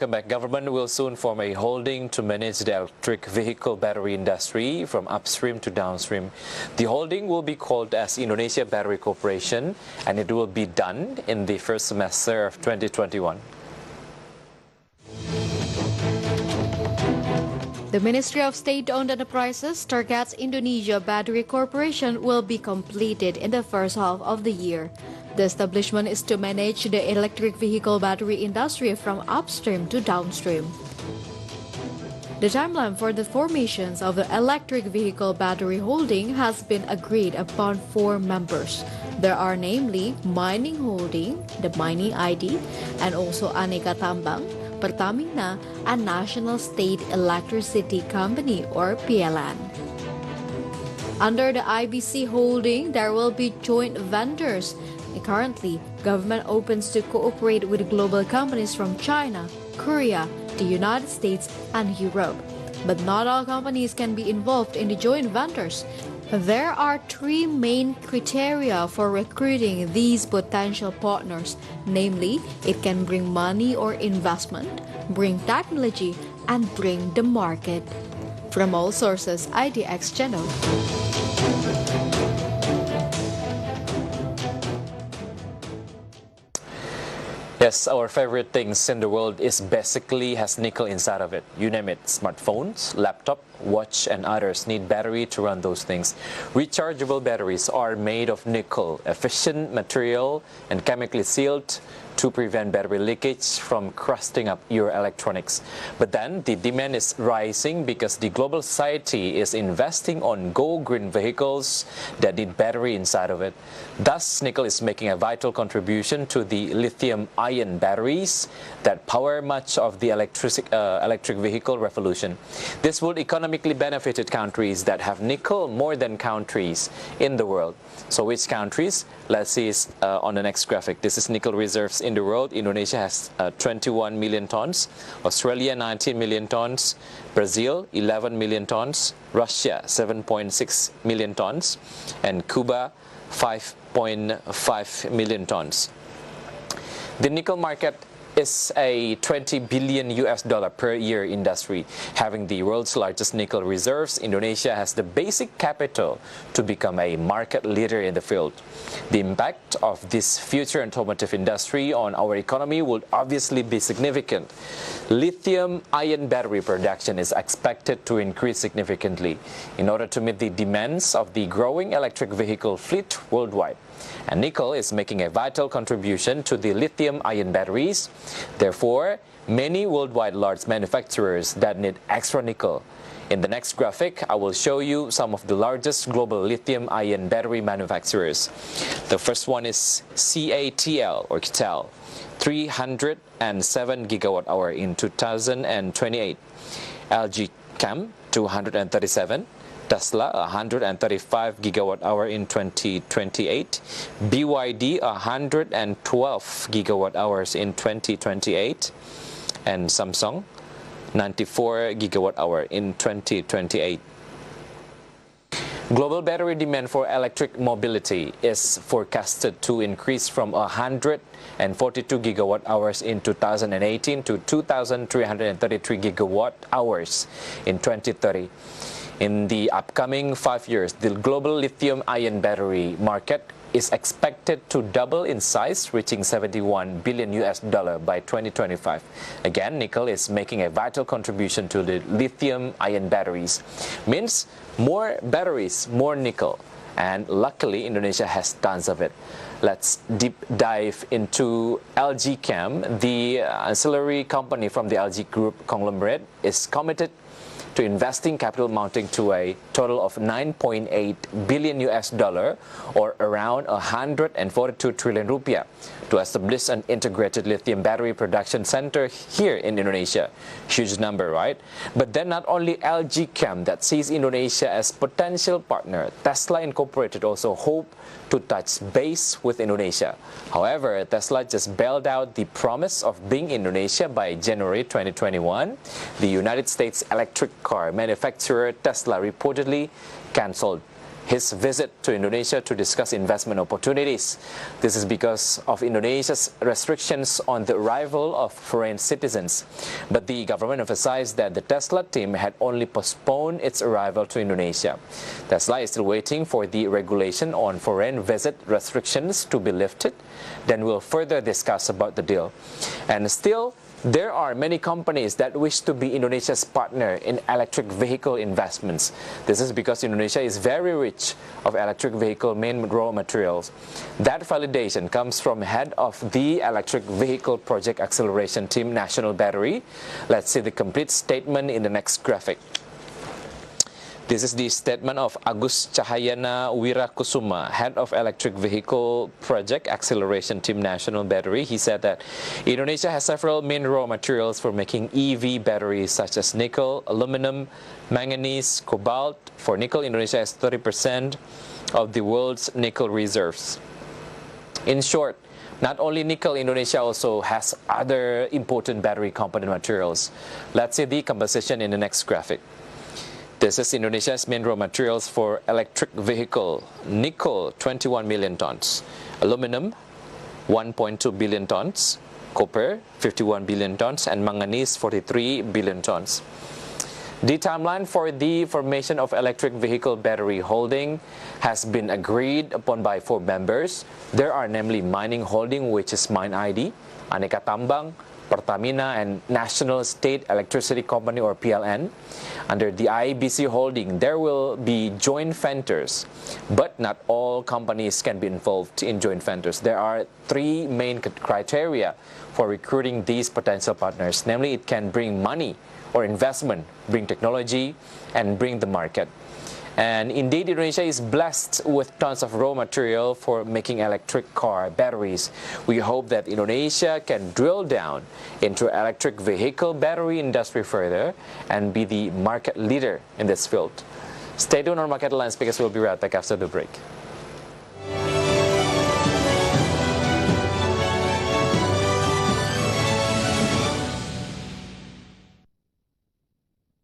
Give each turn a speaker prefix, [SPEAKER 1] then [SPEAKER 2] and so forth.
[SPEAKER 1] Welcome back. Government will soon form a holding to manage the electric vehicle battery industry from upstream to downstream. The holding will be called as Indonesia Battery Corporation, and it will be done in the first semester of 2021.
[SPEAKER 2] The Ministry of State-Owned Enterprises targets Indonesia Battery Corporation will be completed in the first half of the year. The establishment is to manage the electric vehicle battery industry from upstream to downstream. The timeline for the formations of the electric vehicle battery holding has been agreed upon 4 members. There are namely Mining Holding, the Mining ID, and also Aneka Tambang, Pertamina, and National State Electricity Company or PLN. Under the IBC holding, there will be joint ventures. Currently, government opens to cooperate with global companies from China, Korea, the United States, and Europe. But not all companies can be involved in the joint ventures. There are 3 main criteria for recruiting these potential partners, namely, it can bring money or investment, bring technology, and bring the market. From all sources, IDX Channel.
[SPEAKER 1] Yes, our favorite things in the world is basically has nickel inside of it. You name it, smartphones, laptop, watch, and others need battery to run those things. Rechargeable batteries are made of nickel, efficient material and chemically sealed to prevent battery leakage from crusting up your electronics. But then the demand is rising because the global society is investing on go green vehicles that need battery inside of it. Thus, nickel is making a vital contribution to the lithium-ion batteries that power much of the electric vehicle revolution. This would economically benefit countries that have nickel more than countries in the world. So which countries? Let's see on the next graphic. This is nickel reserves in the world. Indonesia has 21 million tons, Australia 19 million tons, Brazil 11 million tons, Russia 7.6 million tons, and Cuba 5.5 million tons. The nickel market is a $20 billion per year industry. Having the world's largest nickel reserves, Indonesia has the basic capital to become a market leader in the field. The impact of this future automotive industry on our economy would obviously be significant. Lithium-ion battery production is expected to increase significantly in order to meet the demands of the growing electric vehicle fleet worldwide. And nickel is making a vital contribution to the lithium-ion batteries. Therefore, many worldwide large manufacturers that need extra nickel. In the next graphic, I will show you some of the largest global lithium-ion battery manufacturers. The first one is CATL or CATL, 307 gigawatt-hour in 2028. LG Chem, 237. Tesla, 135 gigawatt-hour in 2028, BYD, 112 gigawatt-hours in 2028, and Samsung, 94 gigawatt-hour in 2028. Global battery demand for electric mobility is forecasted to increase from 142 gigawatt-hours in 2018 to 2,333 gigawatt-hours in 2030. In the upcoming 5 years, the global lithium-ion battery market is expected to double in size, reaching $71 billion by 2025. Again, nickel is making a vital contribution to the lithium-ion batteries. Means more batteries, more nickel. And luckily, Indonesia has tons of it. Let's deep dive into LG Chem. The ancillary company from the LG Group conglomerate is committed to investing capital amounting to a total of $9.8 billion or around 142 trillion rupiah to establish an integrated lithium battery production center here in Indonesia. Huge number, right? But then not only LG Chem that sees Indonesia as potential partner, Tesla Incorporated also hope to touch base with Indonesia. However, Tesla just bailed out the promise of being Indonesia by January 2021. The United States electric car manufacturer Tesla reportedly canceled his visit to Indonesia to discuss investment opportunities. This is because of Indonesia's restrictions on the arrival of foreign citizens. But the government emphasized that the Tesla team had only postponed its arrival to Indonesia. Tesla is still waiting for the regulation on foreign visit restrictions to be lifted. Then we'll further discuss about the deal. And still, there are many companies that wish to be Indonesia's partner in electric vehicle investments. This is because Indonesia is very rich of electric vehicle main raw materials. That validation comes from head of the Electric Vehicle Project Acceleration Team National Battery. Let's see the complete statement in the next graphic. This is the statement of Agus Cahayana Wirakusuma, head of Electric Vehicle Project Acceleration Team National Battery. He said that Indonesia has several main raw materials for making EV batteries such as nickel, aluminum, manganese, cobalt. For nickel, Indonesia has 30% of the world's nickel reserves. In short, not only nickel, Indonesia also has other important battery component materials. Let's see the composition in the next graphic. This is Indonesia's main raw materials for electric vehicle. Nickel, 21 million tons. Aluminum, 1.2 billion tons. Copper, 51 billion tons. And manganese, 43 billion tons. The timeline for the formation of electric vehicle battery holding has been agreed upon by 4 members. There are namely Mining Holding, which is Mine ID, Aneka Tambang, Pertamina, and National State Electricity Company, or PLN. Under the IBC holding, there will be joint ventures, but not all companies can be involved in joint ventures. There are 3 main criteria for recruiting these potential partners. Namely, it can bring money or investment, bring technology, and bring the market. And indeed, Indonesia is blessed with tons of raw material for making electric car batteries. We hope that Indonesia can drill down into electric vehicle battery industry further and be the market leader in this field. Stay tuned on Market Line, because we'll be right back after the break.